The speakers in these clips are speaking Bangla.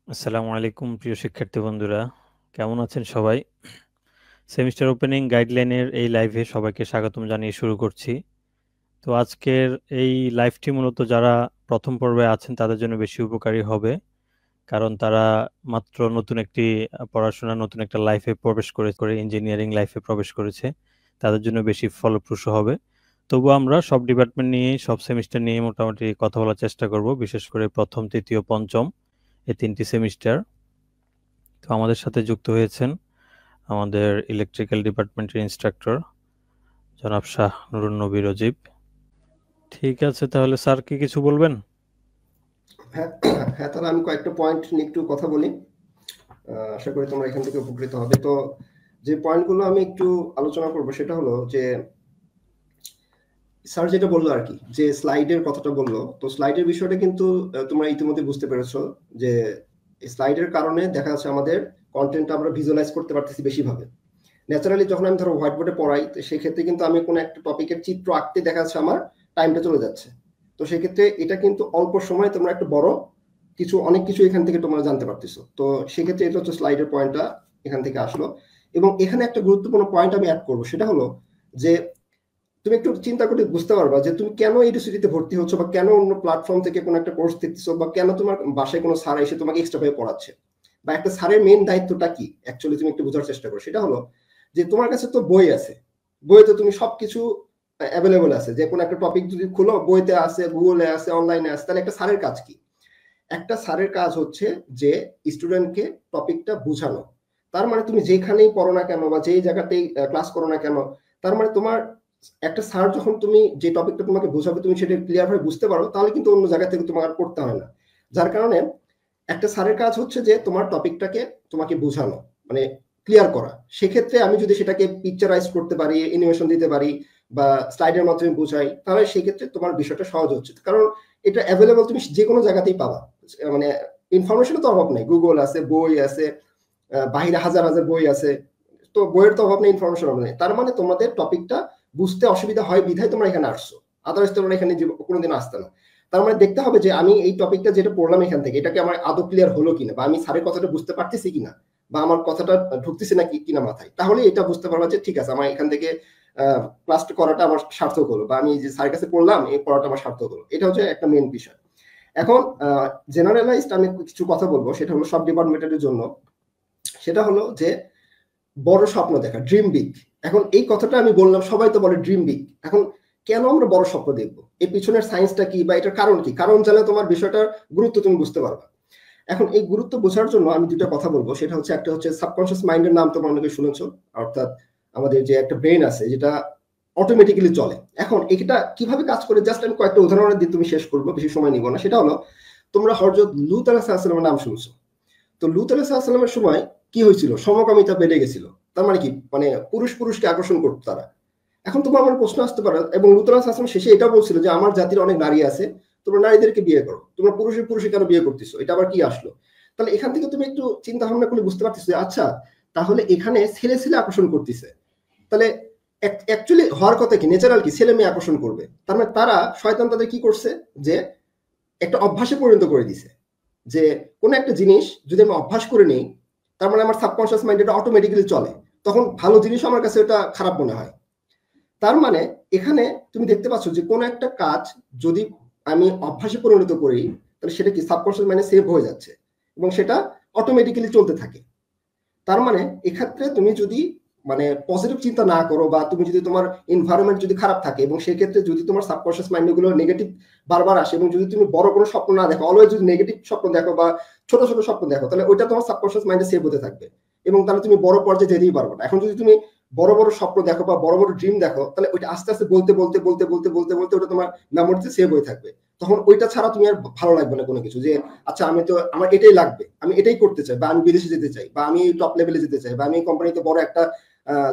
আসসালামু আলাইকুম প্রিয় শিক্ষার্থী বন্ধুরা, কেমন আছেন সবাই? সেমিস্টার ওপেনিং গাইডলাইনের এই লাইভে সবাইকে স্বাগতম জানিয়ে শুরু করছি। তো আজকের এই লাইভটি মূলত যারা প্রথম পর্বে আছেন তাদের জন্য বেশি উপকারী হবে, কারণ তারা মাত্র নতুন একটি পড়াশোনা নতুন একটা লাইফে প্রবেশ করে ইঞ্জিনিয়ারিং লাইফে প্রবেশ করেছে, তাদের জন্য বেশি ফলপ্রসূ হবে। তবু আমরা সব ডিপার্টমেন্ট নিয়ে সব সেমিস্টার নিয়ে মোটামুটি কথা বলার চেষ্টা করব, বিশেষ করে প্রথম, তৃতীয়, পঞ্চম এই তিনটি সেমিস্টার। তো আমাদের সাথে যুক্ত হয়েছেন আমাদের ইলেকট্রিক্যাল ডিপার্টমেন্টের ইনস্ট্রাক্টর জনাব শাহ নুরুন নবী রজিব। ঠিক আছে, তাহলে স্যার কি কিছু বলবেন? হ্যাঁ, তাহলে আমি কয়েকটা পয়েন্ট নিয়ে একটু কথা বলি। আশা করি তোমরা এখান থেকে উপকৃত হবে। তো যে পয়েন্টগুলো আমি একটু আলোচনা করব সেটা হলো যে স্যার যেটা বললো আর কি, যে স্লাইডের কথাটা বললো, তো স্লাইডের বিষয়টা কিন্তু তোমরা ইতিমধ্যে বুঝতে পেরেছো যে স্লাইডের কারণে দেখা যাচ্ছে আমাদের কন্টেন্টটা আমরা ভিজুয়ালাইজ করতে পারতেছি বেশিভাবে। ন্যাচারালি যখন আমি ধরো হোয়াইট বোর্ডে পড়াই, তো সেক্ষেত্রে কিন্তু আমি কোনো একটা টপিকের চিত্র আঁকতে দেখা যাচ্ছে আমার টাইমটা চলে যাচ্ছে। তো সেক্ষেত্রে এটা কিন্তু অল্প সময় তোমরা একটা বড় কিছু অনেক কিছু এখান থেকে তোমরা জানতে পারতেছো। তো সেক্ষেত্রে এটা হচ্ছে স্লাইডের পয়েন্টটা এখান থেকে আসলো। এবং এখানে একটা গুরুত্বপূর্ণ পয়েন্ট আমি অ্যাড করবো, সেটা হলো যে তুমি একটু চিন্তা করে বুঝতে পারবা যে তুমি কেন ইউনিভার্সিটিতে ভর্তি হচ্ছ, বা কেন অন্য প্ল্যাটফর্ম থেকে কোনো একটা কোর্স দেখতেছো, বা কেন তোমার বাসায় কোনো স্যার এসে তোমাকে এক্সট্রা ভাবে পড়াচ্ছে, বা একটা স্যারের মেইন দায়িত্বটা কি অ্যাকচুয়ালি তুমি একটু বোঝার চেষ্টা করো। সেটা হলো যে তোমার কাছে তো বই আছে, বইতে তুমি সবকিছু অ্যাভেলেবল আছে, যে কোনো একটা টপিক যদি খুলো বইতে আছে, গুগলে আছে, অনলাইনে আছে, তাহলে একটা স্যারের কাজ কি? একটা স্যারের কাজ হচ্ছে যে স্টুডেন্টকে টপিকটা বুঝানো। তার মানে তুমি যেখানেই পড়ো না কেন বা যেই জায়গাতেই ক্লাস করো না কেন, তার মানে তোমার একটা স্যার যখন তুমি যে টপিকটা তোমাকে বোঝাবে তুমি সেটা ক্লিয়ার ভাবে বুঝতে পারো, তাহলে কিন্তু অন্য জায়গা থেকে তোমার আর পড়তে হয় না। যার কারণে একটা স্যারের কাজ হচ্ছে যে তোমার টপিকটাকে তোমাকে বোঝানো, মানে ক্লিয়ার করা। সেক্ষেত্রে আমি যদি সেটাকে পিকচারাইজ করতে পারি, অ্যানিমেশন দিতে পারি, বা স্লাইডের মাধ্যমে বোঝাই, তাহলে সেক্ষেত্রে তোমার বিষয়টা সহজ হচ্ছে। কারণ এটা অ্যাভেলেবল, তুমি যে কোনো জায়গাতেই পাবা। মানে ইনফরমেশনের তো অভাব নেই, গুগল আছে, বই আছে, বাহিরে হাজার হাজার বই আছে। তো বইয়ের তো অভাব নেই, ইনফরমেশন অভাব নেই। তার মানে তোমাদের টপিকটা বুঝতে অসুবিধা হয় বিধায় তোমরা এখানে আসছো, আদারওয়াইজ তোমরা এখানে কোনোদিন আসতে না। তার মানে দেখতে হবে যে আমি এই টপিকটা যেটা পড়লাম এখান থেকে, এটাকে আমার আদৌ ক্লিয়ার হলো কিনা, বা আমি স্যারের কথাটা বুঝতে পারতেছি কিনা, বা আমার কথাটা ঢুকতেছে না কিনা মাথায়। তাহলে এটা বুঝতে পারবা যে ঠিক আছে, আমার এখান থেকে ক্লাসটা করাটা আমার সার্থক হলো, বা আমি যে স্যারের কাছে পড়লাম এই পড়াটা আমার সার্থক হলো। এটা হচ্ছে একটা মেন বিষয়। এখন জেনারেলাইজড আমি কিছু কথা বলবো, সেটা হলো সব ডিপার্টমেন্টের জন্য। সেটা হলো যে বড় স্বপ্ন দেখা, ড্রিম বিগ। এখন এই কথাটা আমি বললাম, সবাই তো বলে ড্রিম বিগ। এখন কেন আমরা বড় স্বপ্ন দেখবো, এর পিছনের সায়েন্সটা কি, বা এটার কারণ কি? কারণ জানলে তোমার বিষয়টার গুরুত্ব তুমি বুঝতে পারবা। এখন এই গুরুত্ব বোঝার জন্য আমি দুটো কথা বলবো। সেটা হচ্ছে, একটা হচ্ছে সাবকনশিয়াস মাইন্ডের নাম তোমরা অনেকে শুনেছো, অর্থাৎ আমাদের যে একটা ব্রেন আছে যেটা অটোমেটিক্যালি চলে। এখন এটা কিভাবে কাজ করে জাস্ট আমি কয়েকটা উদাহরণ দিয়ে তুমি শেষ করবো, বেশি সময় নিব না। সেটা হলো, তোমরা হযরত লূত আলাইহিস সালামের নাম শুনছো। তো লূত আলাইহিস সালামের সময় কি হয়েছিল? সমকামিতা বেড়ে গেছিল। তার মানে কি? মানে পুরুষ পুরুষকে আকর্ষণ করতো তারা। এখন তোমার আমার প্রশ্ন আসতে পারে, এবং লূত আলাইহিস সালাম শেষে এটা বলছিল যে আমার জাতির অনেক নারী আছে, তোমরা নারীদেরকে বিয়ে করো, তোমরা পুরুষে পুরুষে কেন বিয়ে করতেছো? এটা আবার কি আসলো? তাহলে এখান থেকে তুমি একটু চিন্তা ভাবনা করলে বুঝতে পারতেছো যে আচ্ছা, তাহলে এখানে ছেলে ছেলে আকর্ষণ করতেছে। তাহলে অ্যাকচুয়ালি হওয়ার কথা কি? ন্যাচারাল কি? ছেলে মেয়ে আকর্ষণ করবে। তার মানে তারা, শয়তান তাদের কি করছে, যে একটা অভ্যাসে পরিণত করে দিছে, যে কোনো একটা জিনিস যদি আমি অভ্যাস করে নিই, তার মানে আমার সাবকনশিয়াস মাইন্ড এটা অটোমেটিক্যালি চলে। তখন ভালো জিনিস আমার কাছে এটা খারাপ মনে হয়। তার মানে এখানে তুমি দেখতে পাচ্ছ যে কোনো একটা কাজ যদি আমি অভ্যাসে পরিণত করি, তাহলে সেটা কি সাবকনশিয়াস মাইন্ডে সেভ হয়ে যাচ্ছে, এবং সেটা অটোমেটিক্যালি চলতে থাকে। তার মানে এক্ষেত্রে তুমি যদি মানে পজিটিভ চিন্তা না করো, বা তুমি যদি তোমার এনভায়রনমেন্ট যদি খারাপ থাকে, এবং সেক্ষেত্রে যদি তোমার সাবকনশিয়াস মাইন্ডে গুলো নেগেটিভ বারবার আসে, এবং যদি তুমি বড় কোনো স্বপ্ন না দেখো, অলওয়েজ যদি নেগেটিভ স্বপ্ন দেখো বা ছোট ছোট স্বপ্ন দেখো, তাহলে ওইটা তোমার সাবকনশিয়াস মাইন্ডে সেভ হতে থাকবে, এবং তাহলে তুমি বড় পর্যায়ে যেতেই পারবে না। এখন যদি তুমি বড় বড় স্বপ্ন দেখো বা বড় বড় ড্রিম দেখো, তাহলে ওইটা আস্তে আস্তে বলতে বলতে বলতে বলতে বলতে বলতে ওটা তোমার মেমোরিতে সেভ হয়ে থাকবে। তখন ওইটা ছাড়া তুমি আর ভালো লাগবে না কোনো কিছু, যে আচ্ছা আমি তো, আমার এটাই লাগবে, আমি এটাই করতে চাই, বা আমি বিদেশে যেতে চাই, বা আমি টপ লেভেলে যেতে চাই, বা আমি কোম্পানিতে বড় একটা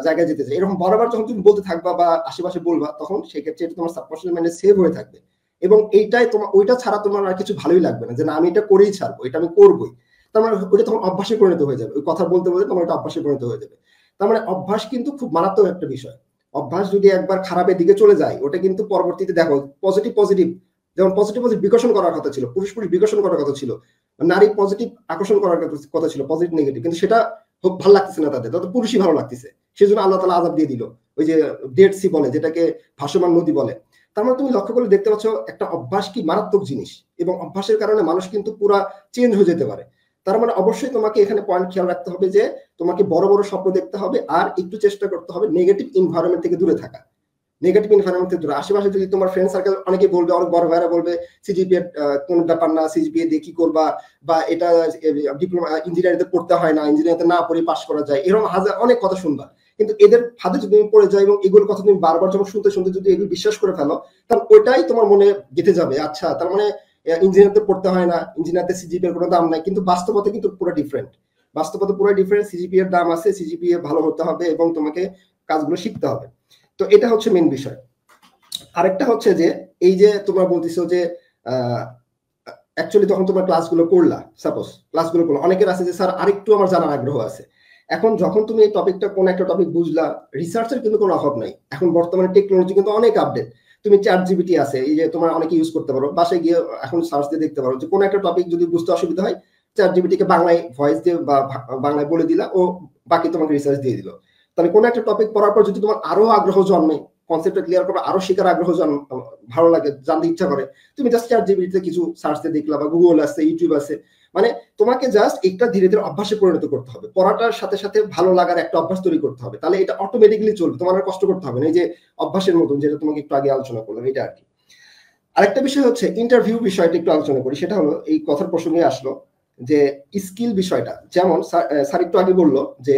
জায়গায় যেতে চাই। এরকম বারবার যখন তুমি বলতে থাকবা বা আশেপাশে বলবা, তখন সেক্ষেত্রে এটা তোমার সাবকনশিয়াস মাইন্ডে সেভ হয়ে থাকবে। এবং এইটাই তোমার, ওইটা ছাড়া তোমার আর কিছু ভালোই লাগবে না, যে না আমি এটা করেই ছাড়বো, এটা আমি করবোই। তার মানে ওইটা তখন অভ্যাসে পরিণত হয়ে যাবে, ওই কথা বলতে বলতে তোমার ওইটা অভ্যাসে পরিণত হয়ে যাবে। তার মানে অভ্যাস কিন্তু খুব মারাত্মক একটা বিষয়। অভ্যাস যদি একবার খারাপের দিকে চলে যায়, ওটা কিন্তু পরবর্তীতে দেখো পজিটিভ পজিটিভ, যেমন পজিটিভ পজিটিভ বিকশন করার কথা ছিল, পুরুষ পুরুষ বিকশন করার কথা ছিল, নারী পজিটিভ আকর্ষণ করার কথা ছিল, পজিটিভ নেগেটিভ, কিন্তু সেটা খুব ভালো লাগতেছে না তাদের, তাদের পুরুষই ভালো লাগতেছে, সেজন্য আল্লাহ তাআলা আযাব দিয়ে দিল, ওই যে ডেড সি বলে, যেটাকে ভাসমান নদী বলে। তার মানে তুমি লক্ষ্য করলে দেখতে পাচ্ছ একটা অভ্যাস কি মারাত্মক জিনিস, এবং অভ্যাসের কারণে মানুষ কিন্তু পুরা চেঞ্জ হয়ে যেতে পারে। তার মানে অবশ্যই তোমাকে এখানে পয়েন্ট খেয়াল রাখতে হবে যে তোমাকে বড় বড় স্বপ্ন দেখতে হবে, আর একটু চেষ্টা করতে হবে নেগেটিভ এনভায়রনমেন্ট থেকে দূরে থাকা। নেগেটিভ এনভায়রনমেন্ট থেকে দূরে, আশেপাশে যদি তোমার ফ্রেন্ড সার্কেল অনেকে বলবে, অনেক বড় ভাইরা বলবে সিজিপিএ কোন ব্যাপার না, সিজিপিএ দিয়ে কি করবা, বা এটা ডিপ্লোমা ইঞ্জিনিয়ারিংতে পড়তে হয় না, ইঞ্জিনিয়ারিংতে না পড়ে পাস করা যায়, এরকম হাজার অনেক কথা শুনবা। কিন্তু এদের ফাঁদে যদি তুমি পড়ে যাও এবং এগুলোর কথা তুমি বারবার যখন শুনতে শুনতে যদি এগুলো বিশ্বাস করে ফেলো, তাহলে ওইটাই তোমার মনে গেঁথে যাবে, আচ্ছা তার মানে ইঞ্জিনিয়ারতে পড়তে হয় না, ইঞ্জিনিয়ারতে সিজিপিএর কোনো দাম নাই। কিন্তু বাস্তবতা কিন্তু পুরো ডিফারেন্ট, বাস্তবতা পুরো ডিফারেন্ট। সিজিপিএর দাম আছে, সিজিপিএ ভালো হতে হবে এবং তোমাকে কাজগুলো শিখতে হবে। তো এটা হচ্ছে মেইন বিষয়। আরেকটা হচ্ছে যে এই যে তোমরা বলতেছো যে অ্যাকচুয়ালি তখন তোমরা ক্লাসগুলো করলা, সাপোজ ক্লাসগুলো করলো, অনেকের আছে যে স্যার আরেকটু আমার জানার আগ্রহ আছে। এখন যখন তুমি এই টপিকটা, কোন একটা টপিক বুঝলা, রিসার্চের কিন্তু কোনো অভাব নাই। এখন বর্তমানে টেকনোলজি কিন্তু অনেক আপডেট, তুমি চ্যাট জিপিটি আছে, এই যে তোমরা অনেকে ইউজ করতে পারো, বাসায় গিয়ে এখন সার্চ দিয়ে দেখতে পারো যে কোনো একটা টপিক যদি বুঝতে অসুবিধা হয়, চ্যাট জিপিটিকে বাংলায় ভয়েস দিয়ে বা বাংলায় বলে দিলা, ও বাকি তোমাকে রিসার্চ দিয়ে দিল। তাহলে কোনো একটা টপিক পড়ার পর যদি তোমার আরো আগ্রহ জন্মে, কনসেপ্টটা ক্লিয়ার করবে, আরো শেখার আগ্রহ ভালো লাগে, জানতে ইচ্ছা করে, তুমি জাস্ট চ্যাট জিপিটিতে কিছু সার্চ দিয়ে দেখলা, বা গুগল আছে, ইউটিউব আছে, মানে তোমাকে জাস্ট একটা ধীরে ধীরে অভ্যাসে পরিণত করতে হবে, পড়াটার সাথে সাথে ভালো লাগার একটা অভ্যাস তৈরি করতে হবে, তাহলে এটা অটোমেটিক্যালি চলবে, তোমার আর কষ্ট করতে হবে না। এই যে অভ্যাসের মতন, যেটা তোমাকে একটু আগে আলোচনা করলাম, এটা আর কি। আরেকটা বিষয় হচ্ছে ইন্টারভিউ বিষয়টা একটু আলোচনা করি, সেটা হলো এই কথার প্রসঙ্গে আসলো যে স্কিল বিষয়টা। যেমন স্যার একটু আগে বললো যে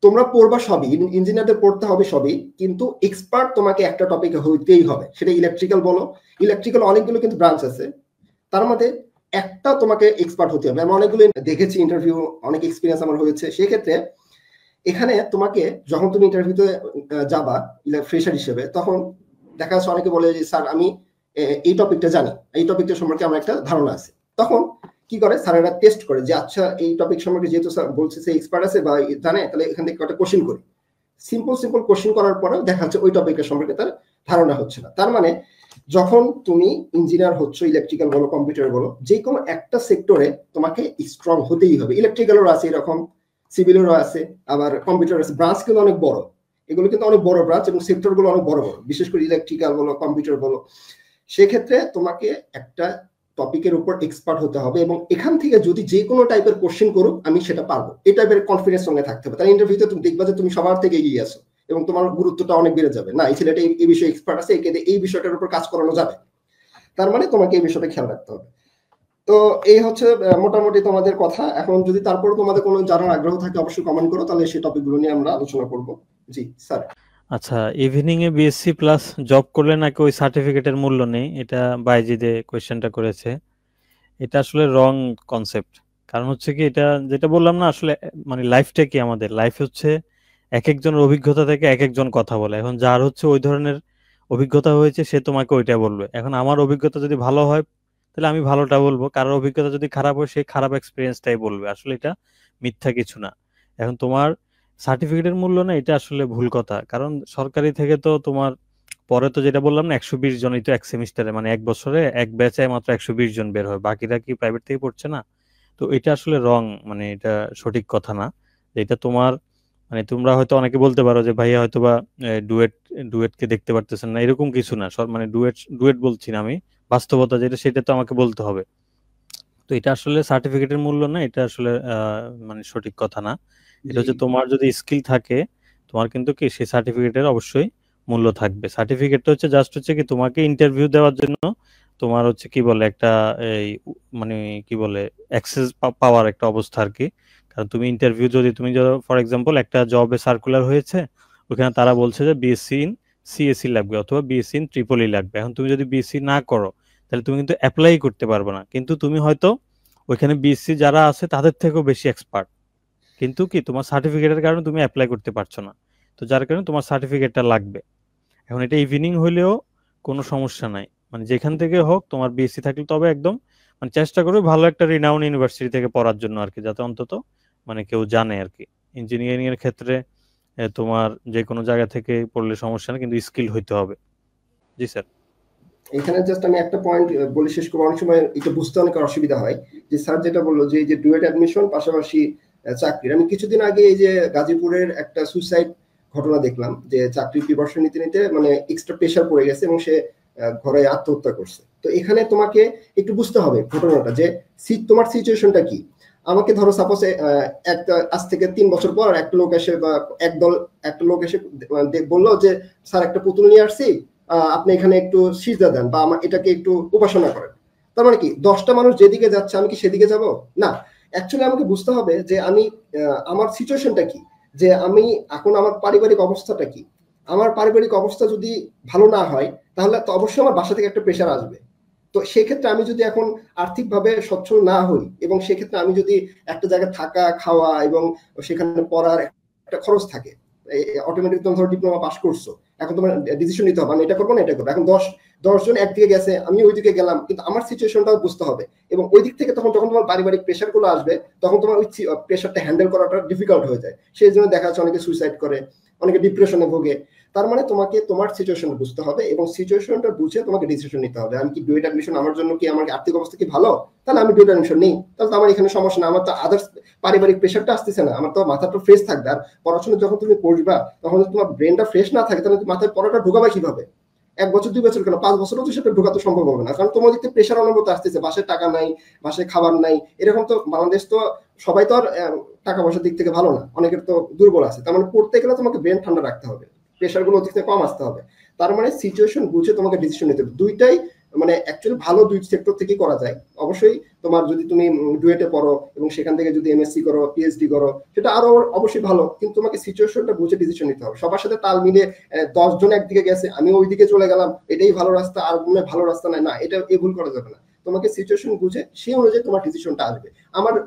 তোমরা পড়বা সবই, ইঞ্জিনিয়ারদের পড়তে হবে সবই, কিন্তু এক্সপার্ট তোমাকে একটা টপিকে হইতেই হবে। সেটা ইলেকট্রিক্যাল বলো, ইলেকট্রিক্যাল অনেকগুলো কিন্তু ব্রাঞ্চ আছে, তার মধ্যে একটা তোমাকে এক্সপার্ট হতে হবে। আমি অনেকগুলো দেখেছি ইন্টারভিউ, অনেক এক্সপিরিয়েন্স আমার হয়েছে। সেক্ষেত্রে এখানে তোমাকে যখন তুমি ইন্টারভিউতে যাবা ফ্রেশার হিসেবে, তখন দেখা যাচ্ছে অনেকে বলে যে স্যার আমি এই টপিকটা জানি, এই টপিকটা সম্পর্কে আমার একটা ধারণা আছে। তখন কি করে স্যারেরা টেস্ট করে যে আচ্ছা এই টপিক সম্পর্কে যেহেতু স্যার বলছে সে এক্সপার্ট আছে বা জানে, তাহলে এখান থেকে একটা কোশ্চেন করি। সিম্পল সিম্পল কোশ্চেন করার পরেও দেখা যাচ্ছে ওই টপিকটা সম্পর্কে তার ধারণা হচ্ছে না। তার মানে যখন তুমি ইঞ্জিনিয়ার হচ্ছ, ইলেকট্রিক্যাল বলো, কম্পিউটার বলো, যে কোনো একটা সেক্টরে তোমাকে স্ট্রং হতেই হবে। ইলেকট্রিক্যালেরও আছে এরকম, সিভিলেরও আছে, আবার কম্পিউটার আছে। ব্রাঞ্চ কিন্তু অনেক বড়, এগুলো কিন্তু অনেক বড় ব্রাঞ্চ, এবং সেক্টরগুলো অনেক বড় বড়, বিশেষ করে ইলেকট্রিক্যাল বলো, কম্পিউটার বলো। সেক্ষেত্রে তোমাকে একটা টপিকের উপর এক্সপার্ট হতে হবে, এবং এখান থেকে যদি যে কোনো টাইপের কোশ্চেন করো আমি সেটা পারবো, এই টাইপের কনফিডেন্স সঙ্গে থাকতে হবে। তাই ইন্টারভিউতে তুমি দেখবা যে তুমি সবার থেকে এগিয়ে আসো, এবং তোমার গুরুত্বটা অনেক বেড়ে যাবে। না, এই ছেলেটা এই বিষয়ে এক্সপার্ট আছে, একে এই বিষয়টার উপর কাজ করানো যাবে। তার মানে তোমাকে এই বিষয়টা খেয়াল রাখতে হবে। তো এই হচ্ছে মোটামুটি তোমাদের কথা। এখন যদি তারপর তোমাদের কোনো জানার আগ্রহ থাকে অবশ্যই কমেন্ট করো, তাহলে সেই টপিকগুলো নিয়ে আমরা আলোচনা করব। জি স্যার। আচ্ছা, ইভিনিং এ বিএসসি প্লাস জব করলে নাকি ওই সার্টিফিকেটের মূল্য নেই, এটা বাইজিদে কোয়েশ্চেনটা করেছে। এটা আসলে রং কনসেপ্ট। কারণ হচ্ছে কি, এটা যেটা বললাম না, আসলে মানে লাইফটা কি, আমাদের লাইফ হচ্ছে এক একজনের অভিজ্ঞতা থেকে এক একজন কথা বলে। এখন যার হচ্ছে ওই ধরনের অভিজ্ঞতা হয়েছে সে তোমাকে ওইটা বলবে। এখন আমার অভিজ্ঞতা যদি ভালো হয় তাহলে আমি ভালোটা বলবো, কারোর অভিজ্ঞতা যদি খারাপ হয় সে খারাপ এক্সপিরিয়েন্সটাই বলবে। আসলে এটা মিথ্যা কিছু না। এখন তোমার সার্টিফিকেটের মূল্য না, এটা আসলে ভুল কথা। কারণ সরকারি থেকে তো তোমার পরে তো যেটা বললাম না, 120 জনই তো এক সেমিস্টারে, মানে এক বছরে এক ব্যাচে মাত্র 120 জন বের হয়, বাকিরা কি প্রাইভেট থেকে পড়ছে না? তো এটা আসলে রং, মানে এটা সঠিক কথা না। এটা তোমার মানে তোমরা হয়তো অনেকে বলতে পারো যে ভাইয়া হয়তো বা ডুয়েট ডুয়েটকে দেখতে পারতেছেন না, এরকম কিছু না। মানে ডুয়েট ডুয়েট বলছি না আমি, বাস্তবতা যেটা সেটা তো আমাকে বলতে হবে। তো এটা আসলে সার্টিফিকেটের মূল্য না, এটা আসলে মানে সঠিক কথা না। এটা হচ্ছে তোমার যদি স্কিল থাকে, তোমার কিন্তু কি সেই সার্টিফিকেটের অবশ্যই মূল্য থাকবে। সার্টিফিকেটটা হচ্ছে জাস্ট হচ্ছে কি তোমাকে ইন্টারভিউ দেওয়ার জন্য তোমার হচ্ছে কি বলে একটা এই মানে কি বলে অ্যাক্সেস পাওয়ার একটা অবস্থা আর কি। কারণ তুমি ইন্টারভিউ যদি তুমি ফর এক্সাম্পল একটা জবে সার্কুলার হয়েছে, ওখানে তারা বলছে যে বিএসসি ইন সিএসসি লাগবে অথবা বিএসসি ইন ট্রিপল ই লাগবে। এখন তুমি যদি বিএসসি না করো তাহলে তুমি কিন্তু অ্যাপ্লাই করতে পারবে না। কিন্তু তুমি হয়তো ওইখানে বিএসসি যারা আছে তাদের থেকেও বেশি এক্সপার্ট, কিন্তু কি তোমার সার্টিফিকেটের কারণে তুমি অ্যাপ্লাই করতে পারছো না। তো যার কারণে তোমার সার্টিফিকেটটা লাগবে। এখন এটা ইভিনিং হইলেও কোনো সমস্যা নাই, মানে যেখান থেকে হোক তোমার বিএসসি থাকলে তবে একদম মানে চেষ্টা করবে ভালো একটা রিনাউন ইউনিভার্সিটি থেকে পড়ার জন্য আর কি, যাতে অন্তত মানে কেউ জানে আর কি। ইঞ্জিনিয়ারিং এর ক্ষেত্রে তোমার যে কোনো জায়গা থেকে পড়লে সমস্যা না, কিন্তু স্কিল হইতে হবে। জি স্যার। এখানে জাস্ট আমি একটা পয়েন্ট বলে শেষ করবো। অনেক সময় এটা বুঝতে অনেক অসুবিধা হয়। যে স্যার যেটা বললো যে এই যে ডুয়েট অ্যাডমিশন পাশাপাশি চাকরির, আমি কিছুদিন আগে এই যে গাজীপুরের একটা সুইসাইড ঘটনা দেখলাম, যে চাকরির প্রিপারেশন নিতে নিতে মানে এক্সট্রা প্রেশার পড়ে গেছে এবং সে ঘরে আত্মহত্যা করছে। তো এখানে তোমাকে একটু বুঝতে হবে ঘটনাটা, যে তোমার সিচুয়েশনটা কি। আমাকে ধরো সাপোজ একটা আজ থেকে 3 বছর পর একটা লোক এসে বা একটা লোক এসে বললো যে স্যার একটা পুতুল নিয়ে আসছি, আপনি এখানে একটু সিজদা দেন বা আমার এটাকে একটু উপাসনা করেন। তার মানে কি 10টা মানুষ যেদিকে যাচ্ছে আমি কি সেদিকে যাব না। অ্যাকচুয়ালি আমাকে বুঝতে হবে যে আমি আমার সিচুয়েশনটা কি, যে আমি এখন আমার পারিবারিক অবস্থাটা কি। আমার পারিবারিক অবস্থা যদি ভালো না হয় তাহলে তো অবশ্যই আমার বাসা থেকে একটা প্রেশার আসবে। তো সেক্ষেত্রে আমি যদি এখন আর্থিকভাবে সচ্ছল না হই এবং সেক্ষেত্রে আমি যদি একটা জায়গায় থাকা খাওয়া এবং সেখানে পড়ার একটা খরচ থাকে, অটোমেটিক তুমি ধরো ডিপ্লোমা পাস করছো, এখন তোমার ডিসিশন নিতে হবে আমি এটা করবো না এটা করবো। এখন 10 জন একদিকে গেছে আমি ওইদিকে গেলাম, কিন্তু আমার সিচুয়েশনটাও বুঝতে হবে। এবং ওই দিক থেকে তখন যখন তোমার পারিবারিক প্রেশার গুলো আসবে তখন তোমার ওই প্রেশারটা হ্যান্ডেল করাটা ডিফিকাল্ট হয়ে যায়। সেই জন্য দেখা যাচ্ছে অনেকে সুইসাইড করে, অনেকে ডিপ্রেশনে ভোগে। তার মানে তোমাকে তোমার সিচুয়েশন বুঝতে হবে এবং সিচুয়েশনটা বুঝে তোমাকে ডিসিশন নিতে হবে। আমি কি ডুয়েট অ্যাডমিশন আমার জন্য কি, আমার আর্থিক অবস্থা কি ভালো, তাহলে আমি ডুয়েট অ্যাডমিশন নেই, তাহলে তো আমার এখানে সমস্যা না। আমার তো আদার্স পারিবারিক প্রেশারটা আসতেছে না, আমার তো মাথাটা ফ্রেশ থাকবে। আর পড়াশোনা যখন তুমি পড়বা তখন তোমার ব্রেনটা ফ্রেশ না থাকে তাহলে মাথায় পড়াটা ঢোকাবা কিভাবে। 1 বছর 2 বছর কেন 5 বছরও তো সেটা ঢোকাতে সম্ভব হবে না, কারণ তোমার দিকে প্রেশার অনবরত আসতেছে, বাসায় টাকা নাই, বাসায় খাবার নাই। এরকম তো বাংলাদেশ তো সবাই তো আর টাকা পয়সার দিক থেকে ভালো না, অনেকের তো দুর্বল আছে। তার মানে পড়তে গেলে তোমাকে ব্রেন ঠান্ডা রাখতে হবে, প্রেশার গুলো দিক থেকে কম আসতে হবে। তার মানে সিচুয়েশন বুঝে তোমাকে ডিসিশন নিতে হবে। দুইটাই মানে অ্যাকচুয়ালি ভালো দুই সেক্টর থেকে করা যায়। অবশ্যই তোমার যদি তুমি ডুয়েটে পড়ো এবং সেখান থেকে যদি এমএসসি করো পিএইচডি করো সেটা আরো অবশ্যই ভালো, কিন্তু তোমাকে সিচুয়েশনটা বুঝে ডিসিশন নিতে হবে। সবার সাথে তাল মিলে 10 জন একদিকে গেছে আমি ওই দিকে চলে গেলাম এটাই ভালো রাস্তা, আর মনে ভালো রাস্তা নাই, না এটা এই ভুল করা যাবে না। তোমাকে সিচুয়েশন বুঝে সেই অনুযায়ী তোমার ডিসিশনটা আসবে।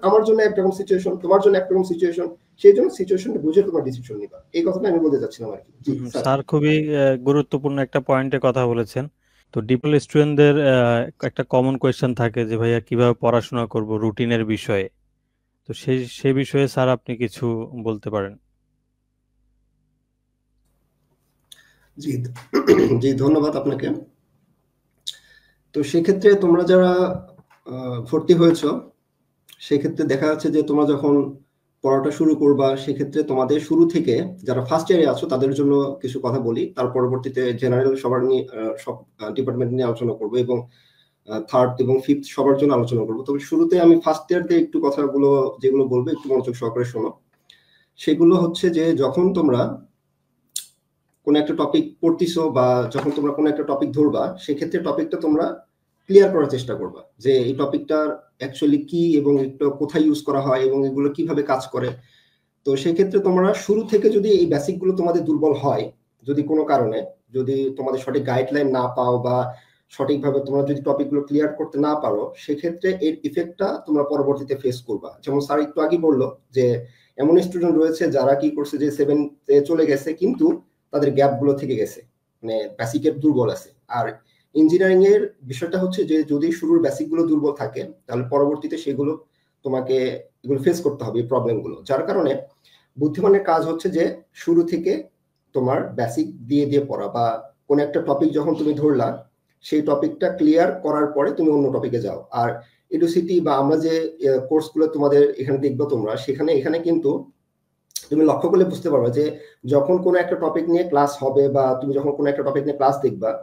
আমার জন্য একরকম সিচুয়েশন, তোমার জন্য একরকম সিচুয়েশন, সেই জন্য সিচুয়েশনটা বুঝে তোমার ডিসিশন নিবা। এই কথাটা আমি বলতে চাচ্ছিলাম আর কি। জি স্যার। স্যার খুবই গুরুত্বপূর্ণ একটা পয়েন্টে কথা বলেছেন। তো ডিপল স্টুডেন্টদের একটা কমন কোয়েশ্চেন থাকে যে ভাইয়া কিভাবে পড়াশোনা করব রুটিনের বিষয়ে। তো সেই বিষয়ে স্যার আপনি কিছু বলতে পারেন। জি জি ধন্যবাদ আপনাকে। তো সেক্ষেত্রে তোমরা যারা ভর্তি হয়েছ সেক্ষেত্রে দেখা যাচ্ছে যে তোমরা যখন পড়াটা শুরু করবা সেক্ষেত্রে তোমাদের শুরু থেকে যারা ফার্স্ট ইয়ারে আছো তাদের জন্য কিছু কথা বলি, তার পরবর্তীতে জেনারেল সবার নিয়ে সব ডিপার্টমেন্ট নিয়ে আলোচনা করবো এবং থার্ড এবং ফিফথ সবার জন্য আলোচনা করবো। তবে শুরুতে আমি ফার্স্ট ইয়ার দিয়ে একটু কথাগুলো যেগুলো বলবো একটু মনোযোগ সহকারে শোনো। সেগুলো হচ্ছে যে যখন তোমরা কোন একটা টপিক পড়তেছো বা যখন তোমরা কোন একটা টপিক ধরবা সেক্ষেত্রে টপিকটা তোমরা ক্লিয়ার করার চেষ্টা করবা যে এই টপিকটার অ্যাকচুয়ালি কি এবং এটা কোথায় ইউজ করা হয় এবং এগুলো কিভাবে কাজ করে। তো সেক্ষেত্রে তোমরা শুরু থেকে যদি এই বেসিক গুলো তোমাদের দুর্বল হয়, যদি কোনো কারণে যদি তোমাদের সঠিক গাইডলাইন না পাও বা সঠিকভাবে তোমরা যদি টপিকগুলো ক্লিয়ার করতে না পারো সেক্ষেত্রে এর ইফেক্টটা তোমরা পরবর্তীতে ফেস করবা। যেমন স্যার একটু আগে বললো যে এমন স্টুডেন্ট রয়েছে যারা কি করছে যে 7-এ চলে গেছে কিন্তু তাদের গ্যাপ গুলো থেকে গেছে, মানে বেসিকের দুর্বল আছে। আর ইঞ্জিনিয়ারিং এর বিষয়টা হচ্ছে যে যদি শুরুর বেসিক গুলো দুর্বল থাকে তাহলে পরবর্তীতে সেগুলো তোমাকে এগুলো ফেস করতে হবে এই প্রবলেম গুলো। যার কারণে বুদ্ধিমানের কাজ হচ্ছে যে শুরু থেকে তোমার বেসিক দিয়ে দিয়ে পড়া বা কোন একটা টপিক যখন তুমি ধরলা সেই টপিকটা ক্লিয়ার করার পরে তুমি অন্য টপিকে যাও। আর এডুসিটি বা আমরা যে কোর্সগুলো তোমাদের এখানে দেখবো তোমরা এখানে কিন্তু তুমি লক্ষ্য করলে বুঝতে পারবে যে যখন কোনো একটা টপিক নিয়ে ক্লাস হবে বা তুমি যখন কোনো একটা টপিক নিয়ে ক্লাস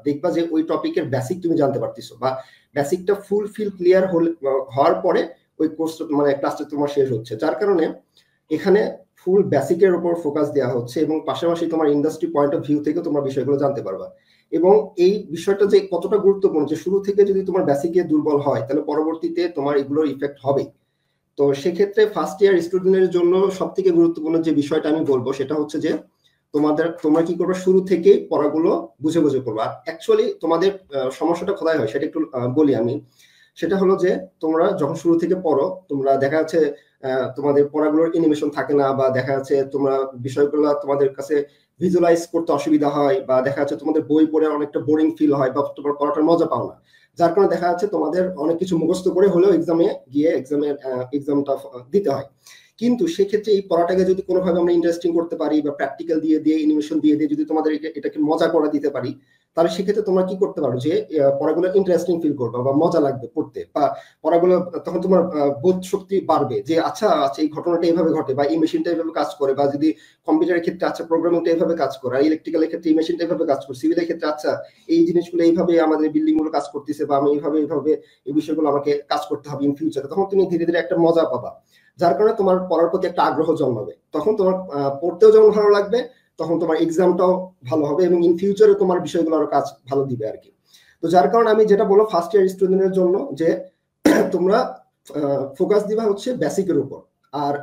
দেখবা যে ওই টপিকের বেসিক তুমি জানতে পারতেছো বা বেসিকটা ফুলফিল ক্লিয়ার হওয়ার পরে ওই কোর্সটা মানে ক্লাসটা তোমার শেষ হচ্ছে। যার কারণে এখানে ফুল বেসিকের উপর ফোকাস দেওয়া হচ্ছে এবং পাশাপাশি তোমার ইন্ডাস্ট্রি পয়েন্ট অফ ভিউ থেকে তোমরা বিষয়গুলো জানতে পারবা। এবং এই বিষয়টা যে কতটা গুরুত্বপূর্ণ যে শুরু থেকে যদি তোমার বেসিকে দুর্বল হয় তাহলে পরবর্তীতে তোমার এগুলোর ইফেক্ট হবে। তো সেক্ষেত্রে ফার্স্ট ইয়ার স্টুডেন্টের জন্য সব থেকে গুরুত্বপূর্ণ যে বিষয়টা আমি বলবো সেটা হচ্ছে যে তোমরা কি করবে শুরু থেকে পড়াগুলো বুঝে বুঝে করবো। আর অ্যাকচুয়ালি তোমাদের সমস্যাটা কোথায় হয় সেটা একটু বলি আমি। সেটা হলো যে তোমরা যখন শুরু থেকে পড়ো তোমরা দেখা যাচ্ছে তোমাদের পড়াগুলোর অ্যানিমেশন থাকে না বা দেখা যাচ্ছে তোমরা বিষয়গুলো তোমাদের কাছে ভিজুয়ালাইজ করতে অসুবিধা হয় বা দেখা যাচ্ছে তোমাদের বই পড়ে অনেকটা বোরিং ফিল হয় বা তোমার পড়াটার মজা পাও না। যার কারণে দেখা যাচ্ছে তোমাদের অনেক কিছু মুখস্থ করে হলেও এক্সামটা দিতে হয়। কিন্তু সেক্ষেত্রে এই পড়াটাকে যদি কোনোভাবে আমরা ইন্টারেস্টিং করতে পারি বা প্র্যাকটিক্যাল দিয়ে দিয়ে অ্যানিমেশন দিয়ে দিয়ে যদি তোমাদের এটাকে মজা করে দিতে পারি তাহলে সেক্ষেত্রে তোমরা কি করতে পারো যে পড়াগুলো ইন্টারেস্টিং ফিল করবে বা মজা লাগবে পড়তে, বা পড়াগুলো তখন তোমার বোধ শক্তি বাড়বে যে আচ্ছা আচ্ছা এই ঘটনাটা এইভাবে ঘটে, বা এই মেশিনটা এইভাবে কাজ করে, বা যদি কম্পিউটারের ক্ষেত্রে আচ্ছা প্রোগ্রামিংটা এইভাবে কাজ করে, ইলেকট্রিক্যালের ক্ষেত্রে এই মেশিনটা এইভাবে কাজ করে, সিভিলের ক্ষেত্রে আচ্ছা এই জিনিসগুলো এইভাবে আমাদের বিল্ডিং গুলো কাজ করতেছে, বা আমি এইভাবে এই বিষয়গুলো আমাকে কাজ করতে হবে ইন ফিউচারে। তখন তুমি ধীরে ধীরে একটা মজা পাবা, যার কারণে তোমার পড়ার প্রতি একটা আগ্রহ জন্মাবে। তখন তোমার পড়তেও যেমন ভালো লাগবে, তখন তোমার এক্সামটাও ভালো হবে, এবং ইন ফিউচারে তোমার বিষয়গুলো আরো কাজ ভালো দিবে আর কি। তো যার কারণে আমি যেটা বলবো ফার্স্ট ইয়ার স্টুডেন্টের জন্য যে তোমরা ফোকাস দিবা হচ্ছে বেসিকের উপর, আর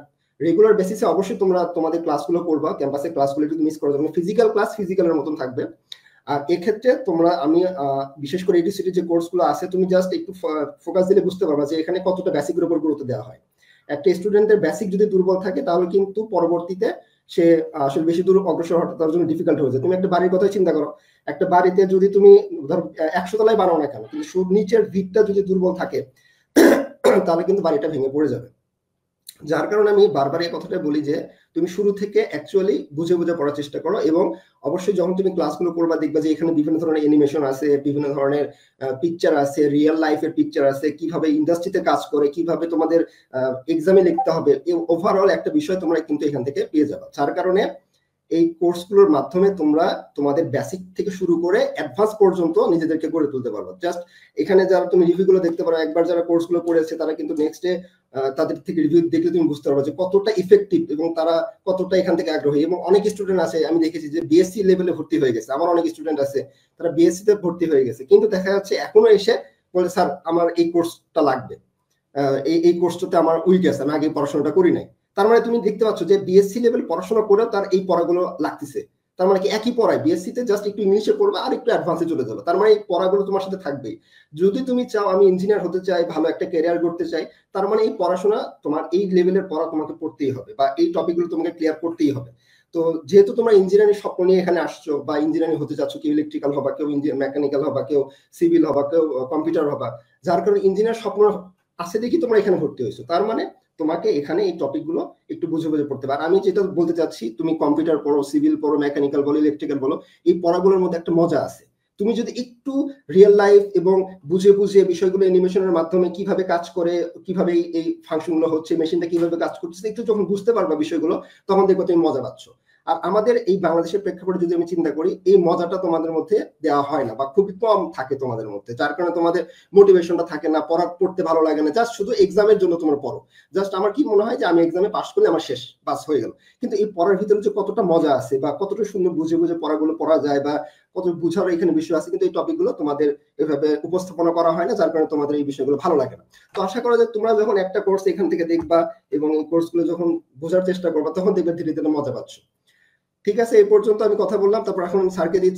রেগুলার বেসিসে অবশ্যই তোমরা তোমাদের ক্লাসগুলো করবা, ক্যাম্পাসে ক্লাসগুলো একটু মিস করা যাবে না, ফিজিক্যাল ক্লাস ফিজিক্যালের মতন থাকবে। আর এক্ষেত্রে তোমরা আমি বিশেষ করে ইউনিভার্সিটি যে কোর্সগুলো আছে তুমি জাস্ট একটু ফোকাস দিলে বুঝতে পারবা যে এখানে কতটা বেসিকের উপর গুরুত্ব দেওয়া হয়। একটা স্টুডেন্টের বেসিক যদি দুর্বল থাকে তাহলে কিন্তু পরবর্তীতে সে আসলে বেশি দূর অগ্রসর হওয়াটা তার জন্য ডিফিকাল্ট হয়ে যায়। তুমি একটা বাড়ির কথাই চিন্তা করো, একটা বাড়িতে যদি তুমি ধরো 100 তলায় বানাও না কেন, কিন্তু নিচের ভিতটা যদি দুর্বল থাকে তাহলে কিন্তু বাড়িটা ভেঙে পড়ে যাবে। যার কারণে আমি বারবার এই কথাটা বলি যে তুমি শুরু থেকে অ্যাকচুয়ালি বুঝে বুঝে পড়ার চেষ্টা করো, এবং অবশ্যই যখন তুমি ক্লাসগুলো করবা দেখবা যে এখানে বিভিন্ন ধরনের অ্যানিমেশন আছে, বিভিন্ন ধরনের পিকচার আছে, রিয়েল লাইফের পিকচার আছে, কিভাবে ইন্ডাস্ট্রিতে কাজ করে, কিভাবে তোমাদের এক্সামে লিখতে হবে, ওভারঅল একটা বিষয় তোমরা কিন্তু এখান থেকে পেয়ে যাবে। যার কারণে এই কোর্সগুলোর মাধ্যমে তোমরা তোমাদের বেসিক থেকে শুরু করে অ্যাডভান্স পর্যন্ত নিজেদেরকে গড়ে তুলতে পারবে। জাস্ট এখানে যারা তুমি রিভিউগুলো দেখতে পারো, একবার যারা কোর্সগুলো করেছে তারা কিন্তু নেক্সট ডে তাদের থেকে রিভিউ দেখলে তুমি বুঝতে পারবে যে কতটা ইফেক্টিভ এবং তারা কতটা এখান থেকে আগ্রহী। এবং অনেক স্টুডেন্ট আছে আমি দেখেছি যে বিএসসি লেভেলে ভর্তি হয়ে গেছে, আমার অনেক স্টুডেন্ট আছে তারা বিএসসি তে ভর্তি হয়ে গেছে, কিন্তু দেখা যাচ্ছে এখনো এসে বলে স্যার আমার এই কোর্সটা লাগবে, এই কোর্সটাতে আমার উইক আছে, আমি আগে পড়াশোনাটা করি নাই। তার মানে তুমি দেখতে পাচ্ছ যে বিএসসি লেভেল পড়াশোনা করেও তার এই পড়াগুলো লাগতেছে। তার মানে কি একই পড়ায় বিএসসি তে জাস্ট একটু ইংলিশে পড়বে আর একটু অ্যাডভান্সে চলে যাবে, তার মানে এই পড়াগুলো তোমার সাথে থাকবেই। যদি তুমি চাও আমি ইঞ্জিনিয়ার হতে চাই, ভালো একটা ক্যারিয়ার করতে চাই, তার মানে এই পড়াশোনা তোমার এই লেভেলের পড়া তোমাকে পড়তেই হবে, বা এই টপিকগুলো তোমাকে ক্লিয়ার করতেই হবে। তো যেহেতু তোমরা ইঞ্জিনিয়ারিং স্বপ্ন নিয়ে এখানে আসছো বা ইঞ্জিনিয়ারিং হতে চাচ্ছ, কেউ ইলেকট্রিক্যাল হবা, কেউ মেকানিক্যাল হবা, কেউ সিভিল হবা, কেউ কম্পিউটার হবা, যার কারণে ইঞ্জিনিয়ার স্বপ্ন আছে দেখি তোমরা এখানে ভর্তি হয়েছো, তার মানে তোমাকে এখানে এই টপিকগুলো একটু বুঝে বুঝে পড়তে হবে। আর আমি যেটা বলতে চাচ্ছি, তুমি কম্পিউটার পড়ো, সিভিল পড়ো, মেকানিক্যাল বলো, ইলেকট্রিক্যাল বলো, এই পড়াগুলোর মধ্যে একটা মজা আছে। তুমি যদি একটু রিয়েল লাইফ এবং বুঝে বুঝে বিষয়গুলো অ্যানিমেশনের মাধ্যমে কিভাবে কাজ করে, কিভাবে এই ফাংশনগুলো হচ্ছে, মেশিনটা কিভাবে কাজ করতেছে, একটু যখন বুঝতে পারবা বিষয়গুলো, তখন দেখবো তুমি মজা পাচ্ছ। আর আমাদের এই বাংলাদেশের প্রেক্ষাপটে যদি আমি চিন্তা করি, এই মজাটা তোমাদের মধ্যে দেওয়া হয় না বা খুবই কম থাকে তোমাদের মধ্যে, যার কারণে তোমাদের মোটিভেশনটা থাকে না, পড়তে ভালো লাগে না, জাস্ট শুধু এক্সামের জন্য তোমরা পড়ো। জাস্ট আমার কি মনে হয় যে আমি এক্সামে পাস করলে আমার শেষ, বাস হয়ে গেল। কিন্তু এই পড়ার ভিতরে যে কতটা মজা আছে বা কতটা সুন্দর বুঝে বুঝে পড়াগুলো পড়া যায় বা কত বুঝার এখানে বিষয় আছে, কিন্তু এই টপিকগুলো তোমাদের এভাবে উপস্থাপনা করা হয় না, যার কারণে তোমাদের এই বিষয়গুলো ভালো লাগে না। তো আশা করা যায় তোমরা যখন একটা কোর্স এখান থেকে দেখবা এবং এই কোর্সগুলো যখন বোঝার চেষ্টা করবা, তখন দেখবে ধীরে ধীরে মজা পাচ্ছ। ঠিক আছে, এই পর্যন্ত আমি কথা বললাম, তারপর এখন স্যারকে দিচ্ছি।